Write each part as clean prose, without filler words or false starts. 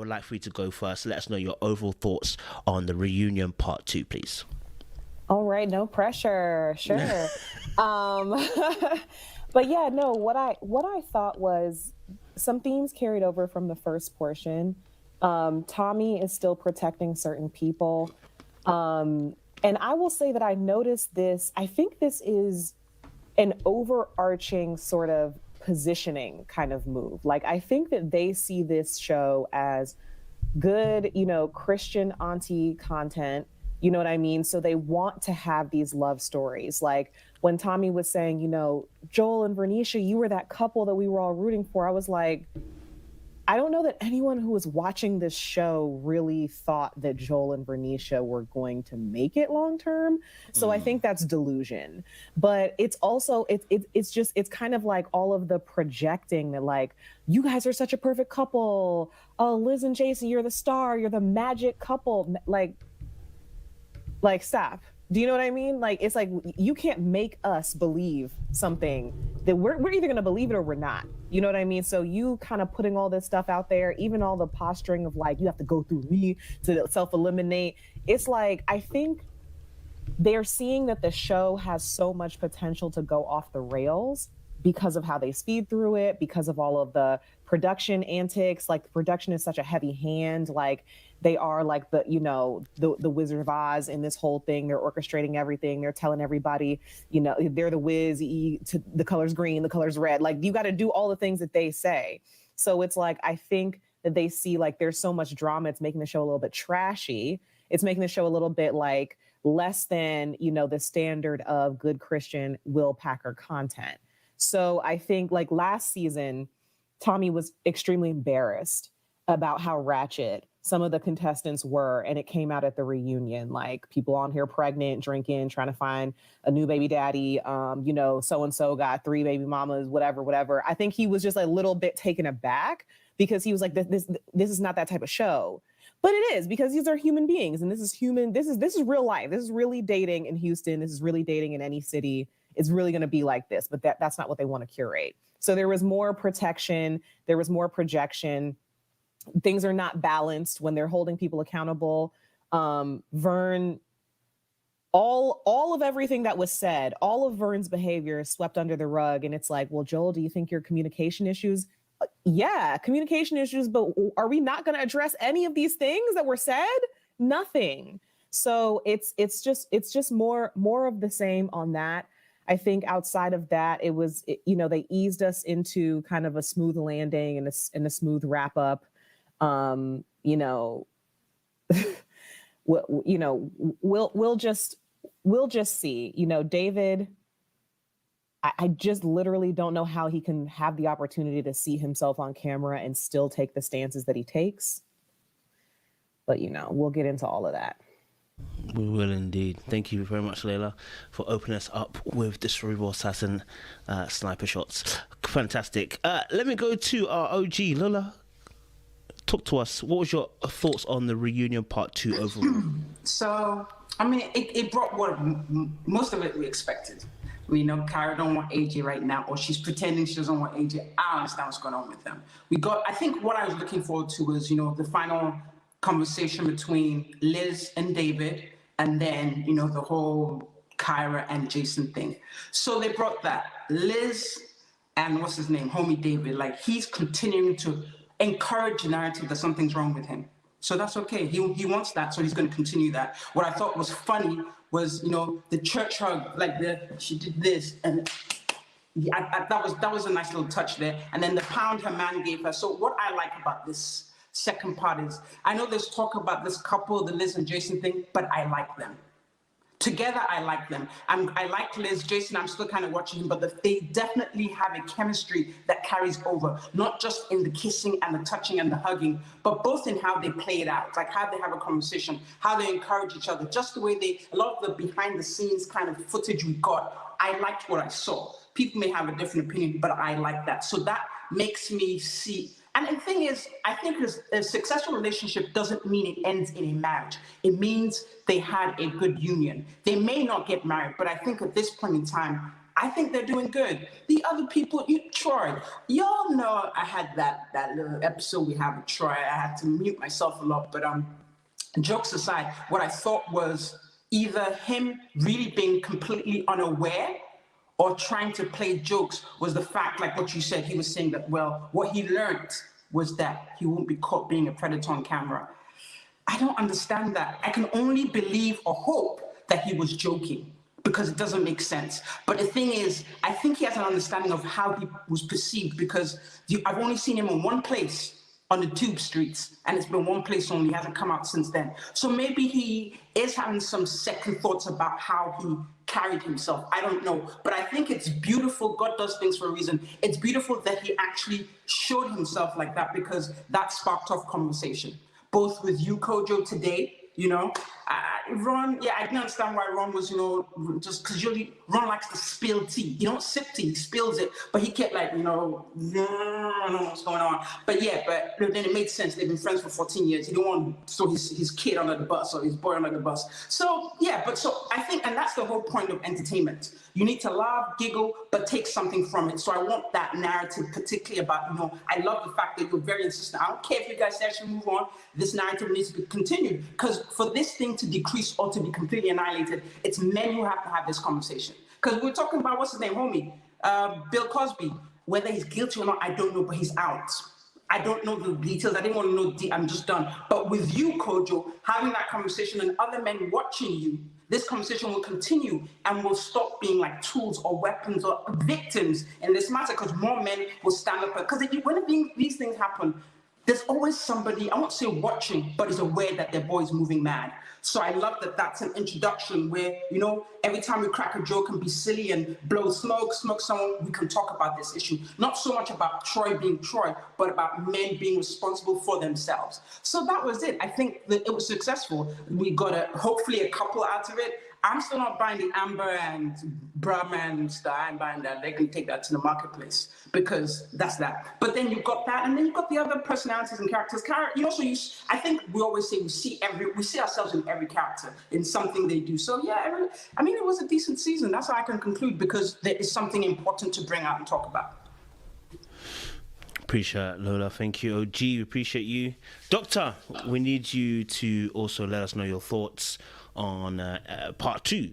would like for you to go first. Let us know your overall thoughts on the reunion part 2, please. All right, no pressure. Sure. um, but yeah, no, what I thought was some themes carried over from the first portion. Tommy is still protecting certain people. And I will say that I noticed this. I think this is an overarching sort of positioning kind of move. Like, I think that they see this show as good, Christian auntie content. You know what I mean? So they want to have these love stories. Like when Tommy was saying, Joel and Vernisha, you were that couple that we were all rooting for. I was like, I don't know that anyone who was watching this show really thought that Joel and Vernisha were going to make it long term. So I think that's delusion. But it's also it's kind of like all of the projecting that, like, you guys are such a perfect couple. Oh, Liz and Jason, you're the star. You're the magic couple. Like, stop. Do you know what I mean? Like, it's like, you can't make us believe something that we're either going to believe it or we're not. You know what I mean? So you kind of putting all this stuff out there, even all the posturing of like, you have to go through me to self-eliminate. It's like, I think they're seeing that the show has so much potential to go off the rails because of how they speed through it, because of all of the production antics. Like, the production is such a heavy hand. Like, they are like the Wizard of Oz in this whole thing. They're orchestrating everything. They're telling everybody, they're the Wiz, the color's green, the color's red. Like, you got to do all the things that they say. So it's like, I think that they see like there's so much drama. It's making the show a little bit trashy. It's making the show a little bit like less than, the standard of good Christian Will Packer content. So I think like last season, Tommy was extremely embarrassed about how ratchet some of the contestants were, and it came out at the reunion. Like, people on here pregnant, drinking, trying to find a new baby daddy. So-and-so got 3 baby mamas, whatever. I think he was just a little bit taken aback because he was like, this is not that type of show. But it is, because these are human beings, and this is human. This is real life. This is really dating in Houston. This is really dating in any city. It's really going to be like this, but that's not what they want to curate. So there was more protection. There was more projection. Things are not balanced when they're holding people accountable. Vern, all of everything that was said, all of Vern's behavior is swept under the rug. And it's like, well, Joel, do you think your communication issues? Yeah, communication issues, but are we not going to address any of these things that were said? Nothing. So it's just more of the same on that. I think outside of that, it was, they eased us into kind of a smooth landing and a smooth wrap up. We'll just see. David, I just literally don't know how he can have the opportunity to see himself on camera and still take the stances that he takes. But we'll get into all of that. We will indeed. Thank you very much, Layla, for opening us up with the Cerebral Assassin sniper shots. Fantastic. Let me go to our OG. Lola, talk to us. What was your thoughts on the reunion part 2 overall? So, I mean, it brought what most of it we expected. We know Kyra don't want AJ right now, or she's pretending she doesn't want AJ. I don't understand what's going on with them. I think what I was looking forward to was, the final conversation between Liz and David, and then, the whole Kyra and Jason thing. So they brought that. Liz and what's his name? Homie David, like, he's continuing to encourage the narrative that something's wrong with him. So that's okay. He wants that, so he's going to continue that. What I thought was funny was, the church hug, like she did this, and that was a nice little touch there. And then the pound her man gave her. So what I like about this second part is, I know there's talk about this couple, the Liz and Jason thing, but I like them. Together, I like them. I like Liz. Jason, I'm still kind of watching him, but they definitely have a chemistry that carries over, not just in the kissing and the touching and the hugging, but both in how they play it out, like how they have a conversation, how they encourage each other, just the way a lot of the behind the scenes kind of footage we got. I liked what I saw. People may have a different opinion, but I like that. So that makes me see. And the thing is, I think a successful relationship doesn't mean it ends in a marriage. It means they had a good union. They may not get married, but I think at this point in time, I think they're doing good. The other people, Troy, y'all know I had that little episode we had with Troy. I had to mute myself a lot, but jokes aside, what I thought was either him really being completely unaware or trying to play jokes was the fact, like what you said, he was saying that, well, what he learned was that he won't be caught being a predator on camera. I don't understand that. I can only believe or hope that he was joking because it doesn't make sense. But the thing is, I think he has an understanding of how he was perceived because I've only seen him in one place on the tube streets, and it's been one place only. He hasn't come out since then. So maybe he is having some second thoughts about how he carried himself. I don't know. But I think it's beautiful. God does things for a reason. It's beautiful that he actually showed himself like that because that sparked off conversation. Both with you, Kojo, today, Ron, I didn't understand why Ron was, just because usually Ron likes to spill tea. You don't sip tea, he spills it. But he kept like, I don't know what's going on. But then it made sense. They've been friends for 14 years. He didn't want to throw his kid under the bus or his boy under the bus. So, I think, and that's the whole point of entertainment. You need to laugh, giggle, but take something from it. So I want that narrative, particularly about, I love the fact that you're very insistent. I don't care if you guys actually move on. This narrative needs to be continued. Because for this thing to decrease or to be completely annihilated, it's men who have to have this conversation. Because we're talking about, what's his name, homie? Bill Cosby. Whether he's guilty or not, I don't know, but he's out. I don't know the details. I didn't want to know. I'm just done. But with you, Kojo, having that conversation and other men watching you, this conversation will continue and will stop being like tools or weapons or victims in this matter because more men will stand up. Because when these things happen, there's always somebody, I won't say watching, but is aware that their boy is moving mad. So I love that that's an introduction where, every time we crack a joke and be silly and blow smoke someone, we can talk about this issue. Not so much about Troy being Troy, but about men being responsible for themselves. So that was it. I think that it was successful. We got hopefully a couple out of it. I'm still not buying the Amber and Brahman stuff. I'm buying that. They can take that to the marketplace because that's that. But then you've got that, and then you've got the other personalities and characters. I think we always say we see ourselves in every character in something they do. So it was a decent season. That's how I can conclude because there is something important to bring out and talk about. Appreciate it, Lola. Thank you. OG, we appreciate you. Doctor, we need you to also let us know your thoughts on part 2,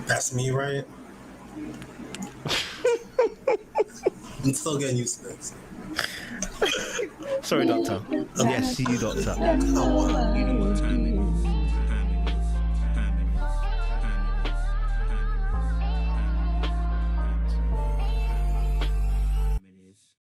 That's me, right? I'm still getting used to this. Sorry, Doctor. Yes, you, Doctor. Come on.